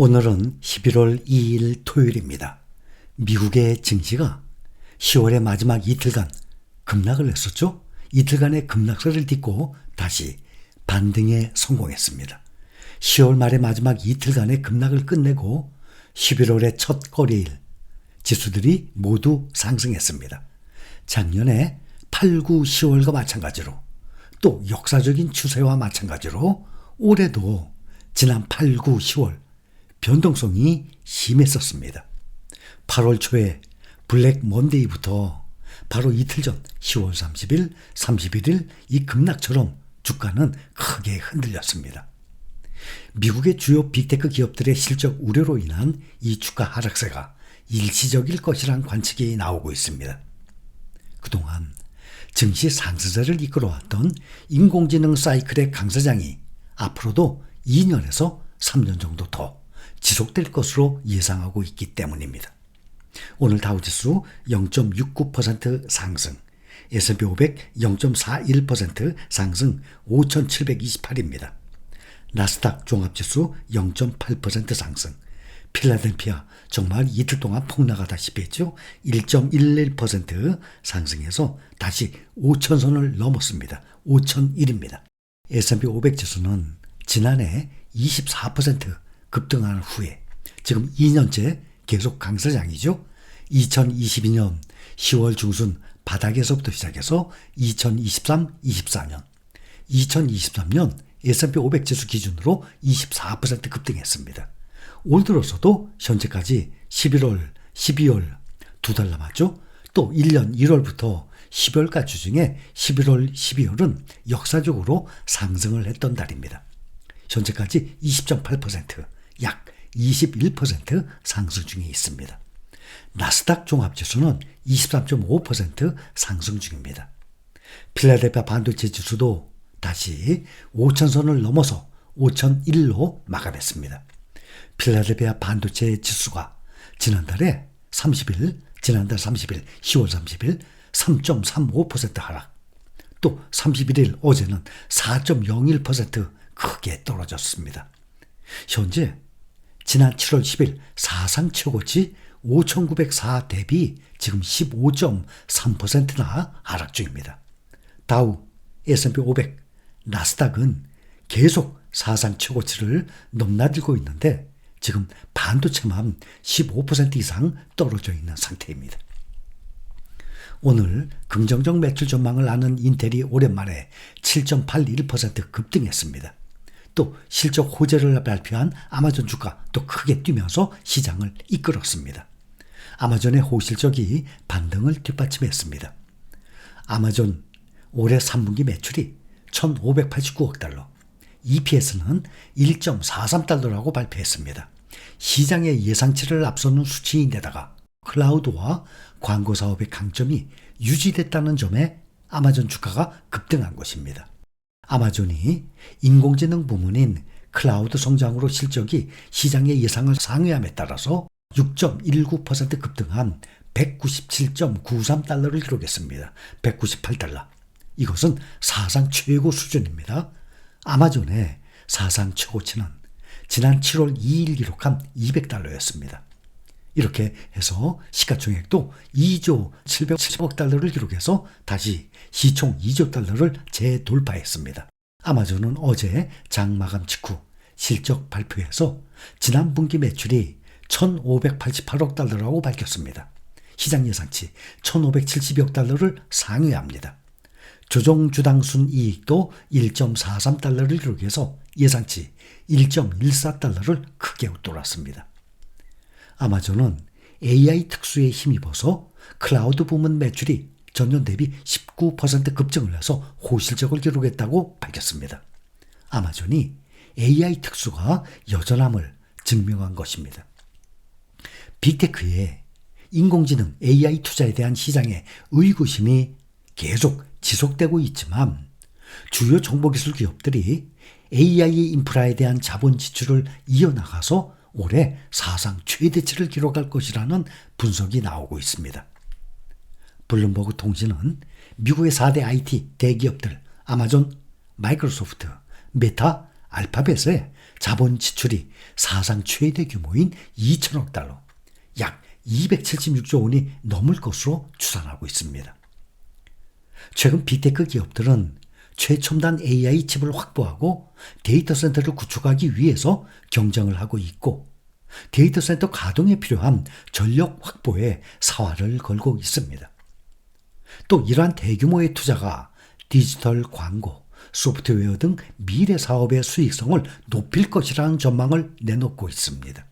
오늘은 11월 2일 토요일입니다. 미국의 증시가 10월의 마지막 이틀간 급락을 했었죠. 이틀간의 급락세를 딛고 다시 반등에 성공했습니다. 10월 말의 마지막 이틀간의 급락을 끝내고 11월의 첫 거래일 지수들이 모두 상승했습니다. 작년에 8, 9, 10월과 마찬가지로 또 역사적인 추세와 마찬가지로 올해도 지난 8, 9, 10월 변동성이 심했었습니다. 8월 초에 블랙 먼데이부터 바로 이틀 전 10월 30일, 31일 이 급락처럼 주가는 크게 흔들렸습니다. 미국의 주요 빅테크 기업들의 실적 우려로 인한 이 주가 하락세가 일시적일 것이란 관측이 나오고 있습니다. 그동안 증시 상승세를 이끌어왔던 인공지능 사이클의 강세장이 앞으로도 2년에서 3년 정도 더 지속될 것으로 예상하고 있기 때문입니다. 오늘 다우지수 0.69% 상승, S&P 500 0.41% 상승 5,728입니다. 나스닥 종합지수 0.8% 상승, 필라델피아 정말 이틀 동안 폭락하다시피 했죠. 1.11% 상승해서 다시 5,000선을 넘었습니다. 5,001입니다. S&P 500 지수는 지난해 24% 급등한 후에 지금 2년째 계속 강세장이죠. 2022년 10월 중순 바닥에서부터 시작해서 2023, 24년, 2023년 S&P 500 지수 기준으로 24% 급등했습니다. 올 들어서도 현재까지 11월, 12월 두 달 남았죠. 또 1년 1월부터 12월까지 중에 11월, 12월은 역사적으로 상승을 했던 달입니다. 현재까지 20.8%, 약 21% 상승 중에 있습니다. 나스닥 종합지수는 23.5% 상승 중입니다. 필라델피아 반도체 지수도 다시 5,000선을 넘어서 5,001로 마감했습니다. 필라델피아 반도체 지수가 지난달 30일 10월 30일 3.35% 하락, 또 31일 어제는 4.01% 크게 떨어졌습니다. 현재 지난 7월 10일 사상 최고치 5,904 대비 지금 15.3%나 하락 중입니다. 다우, S&P 500, 나스닥은 계속 사상 최고치를 넘나들고 있는데 지금 반도체만 15% 이상 떨어져 있는 상태입니다. 오늘 긍정적 매출 전망을 아는 인텔이 오랜만에 7.81% 급등했습니다. 또 실적 호재를 발표한 아마존 주가 또 크게 뛰면서 시장을 이끌었습니다. 아마존의 호실적이 반등을 뒷받침했습니다. 아마존 올해 3분기 매출이 1,589억 달러, EPS는 1.43달러라고 발표했습니다. 시장의 예상치를 앞서는 수치인데다가 클라우드와 광고 사업의 강점이 유지됐다는 점에 아마존 주가가 급등한 것입니다. 아마존이 인공지능 부문인 클라우드 성장으로 실적이 시장의 예상을 상회함에 따라서 6.19% 급등한 197.93달러를 기록했습니다. 198달러. 이것은 사상 최고 수준입니다. 아마존의 사상 최고치는 지난 7월 2일 기록한 200달러였습니다. 이렇게 해서 시가총액도 2조 770억 달러를 기록해서 다시 시총 2조 달러를 재돌파했습니다. 아마존은 어제 장 마감 직후 실적 발표에서 지난 분기 매출이 1,588억 달러라고 밝혔습니다. 시장 예상치 1,570억 달러를 상회합니다. 조정주당 순이익도 1.43달러를 기록해서 예상치 1.14달러를 크게 웃돌았습니다. 아마존은 AI 특수에 힘입어서 클라우드 부문 매출이 전년 대비 19% 급증을 해서 호실적을 기록했다고 밝혔습니다. 아마존이 AI 특수가 여전함을 증명한 것입니다. 빅테크의 인공지능 AI 투자에 대한 시장의 의구심이 계속 지속되고 있지만 주요 정보기술 기업들이 AI 인프라에 대한 자본 지출을 이어나가서 올해 사상 최대치를 기록할 것이라는 분석이 나오고 있습니다. 블룸버그 통신은 미국의 4대 IT 대기업들 아마존, 마이크로소프트, 메타, 알파벳에 자본 지출이 사상 최대 규모인 2천억 달러, 약 276조 원이 넘을 것으로 추산하고 있습니다. 최근 빅테크 기업들은 최첨단 AI 칩을 확보하고 데이터 센터를 구축하기 위해서 경쟁을 하고 있고, 데이터 센터 가동에 필요한 전력 확보에 사활을 걸고 있습니다. 또 이러한 대규모의 투자가 디지털 광고, 소프트웨어 등 미래 사업의 수익성을 높일 것이라는 전망을 내놓고 있습니다.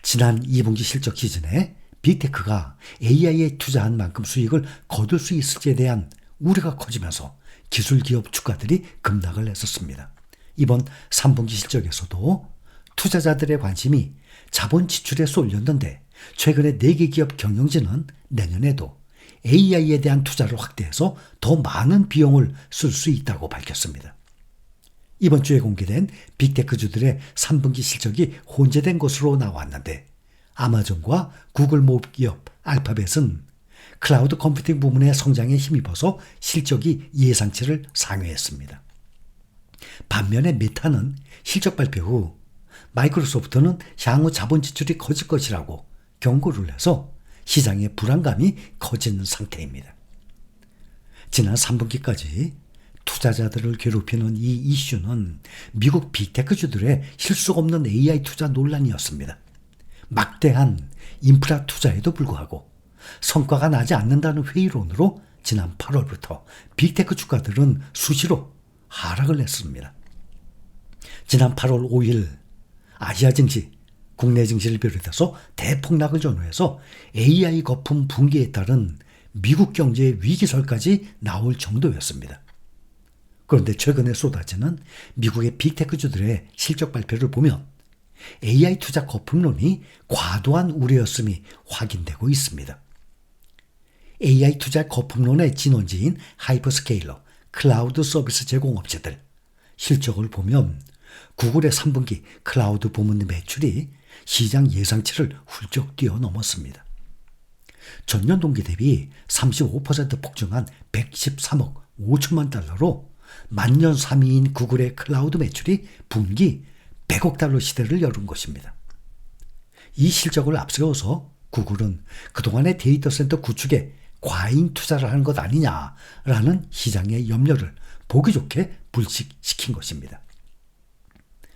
지난 2분기 실적 시즌에 빅테크가 AI에 투자한 만큼 수익을 거둘 수 있을지에 대한 우려가 커지면서 기술기업 주가들이 급락을 했었습니다. 이번 3분기 실적에서도 투자자들의 관심이 자본 지출에 쏠렸는데, 최근에 4개 기업 경영진은 내년에도 AI에 대한 투자를 확대해서 더 많은 비용을 쓸 수 있다고 밝혔습니다. 이번 주에 공개된 빅테크주들의 3분기 실적이 혼재된 것으로 나왔는데, 아마존과 구글 모기업 알파벳은 클라우드 컴퓨팅 부문의 성장에 힘입어서 실적이 예상치를 상회했습니다. 반면에 메타는 실적 발표 후 마이크로소프트는 향후 자본 지출이 커질 것이라고 경고를 해서 시장의 불안감이 커지는 상태입니다. 지난 3분기까지 투자자들을 괴롭히는 이 이슈는 미국 빅테크주들의 실속 없는 AI 투자 논란이었습니다. 막대한 인프라 투자에도 불구하고 성과가 나지 않는다는 회의론으로 지난 8월부터 빅테크 주가들은 수시로 하락을 했습니다. 지난 8월 5일 아시아 증시, 국내 증시를 비롯해서 대폭락을 전후해서 AI 거품 붕괴에 따른 미국 경제의 위기설까지 나올 정도였습니다. 그런데 최근에 쏟아지는 미국의 빅테크주들의 실적 발표를 보면 AI 투자 거품론이 과도한 우려였음이 확인되고 있습니다. AI 투자 거품론의 진원지인 하이퍼스케일러, 클라우드 서비스 제공업체들 실적을 보면 구글의 3분기 클라우드 부문 매출이 시장 예상치를 훌쩍 뛰어넘었습니다. 전년 동기 대비 35% 폭증한 113억 5천만 달러로 만년 3위인 구글의 클라우드 매출이 분기 100억 달러 시대를 열은 것입니다. 이 실적을 앞세워서 구글은 그동안의 데이터 센터 구축에 과잉 투자를 하는 것 아니냐라는 시장의 염려를 보기 좋게 불식시킨 것입니다.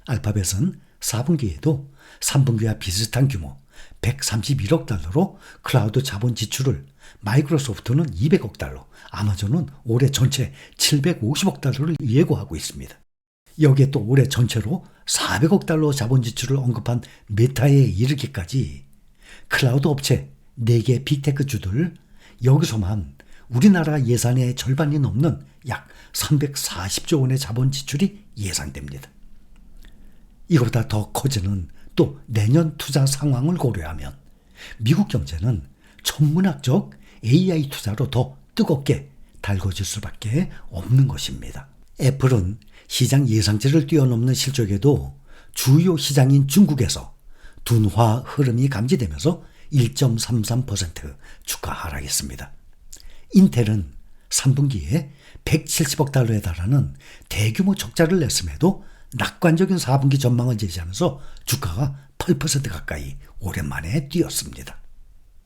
알파벳은 4분기에도 3분기와 비슷한 규모 131억 달러로 클라우드 자본 지출을, 마이크로소프트는 200억 달러, 아마존은 올해 전체 750억 달러를 예고하고 있습니다. 여기에 또 올해 전체로 400억 달러 자본 지출을 언급한 메타에 이르기까지 클라우드 업체 4개 빅테크주들, 여기서만 우리나라 예산의 절반이 넘는 약 340조 원의 자본 지출이 예상됩니다. 이거보다 더 커지는 또 내년 투자 상황을 고려하면 미국 경제는 천문학적 AI 투자로 더 뜨겁게 달궈질 수밖에 없는 것입니다. 애플은 시장 예상치를 뛰어넘는 실적에도 주요 시장인 중국에서 둔화 흐름이 감지되면서 1.33% 주가 하락했습니다. 인텔은 3분기에 170억 달러에 달하는 대규모 적자를 냈음에도 낙관적인 4분기 전망을 제시하면서 주가가 8% 가까이 오랜만에 뛰었습니다.